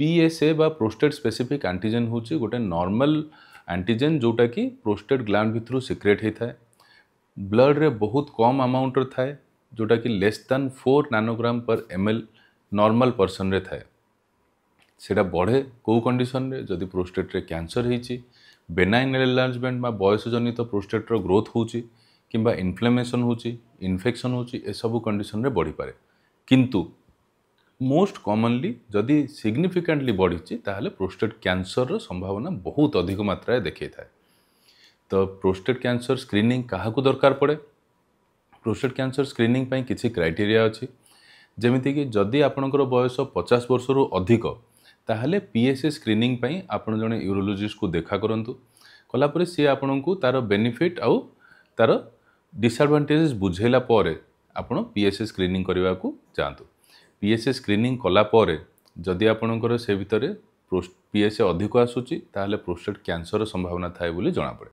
PSA बा prostate specific antigen हूँ गोटे नॉर्मल एंटीजन जोटा कि प्रोस्टेट ग्लैंड भितर सिक्रेट होता है ब्लड रे बहुत कम अमाउंट थाए जोटा कि लेस दैन 4 नैनोग्राम पर ml नॉर्मल पर्सन रे थाए सेटा बढ़े कौ कंडीशन रे जदि प्रोस्टेट रे कैंसर होती बेनाइन एनलार्जमेंट बा बयस जनित प्रोस्टेट रो ग्रोथ होची किंबा इन्फ्लेमेशन होची इन्फेक्शन होची ए सब कंडीशन रे बढ़ी पारे किंतु मोस्ट कॉमनली जदि सिग्निफिकेंटली बढ़ी ताहले प्रोस्टेट कैंसर रो संभावना बहुत अधिक मात्रा देखै थाए तो प्रोस्टेट कैंसर स्क्रीनिंग क्या दरकार पड़े प्रोस्टेट कैंसर स्क्रीनिंग पाई किसी क्राइटेरिया अच्छी जमीती कि जदि आपणकर बयस 50 वर्ष रु अधिक ताहले PSA स्क्रीनिंग पाई आपण जने यूरोलोजिस्ट को देखा करंतु कलापर सी आपण को तार बेनिफिट आउ तार डिसएडवांटेजेस बुझेला परे आपण PSA स्क्रीनिंग करने को चाहतु PSA स्क्रीनिंग कला परे जदि आपणकर से भितर PSA अधिक आसूची ताहले प्रोस्टेट कैंसर संभावना थाए बोली जଣା पड़े।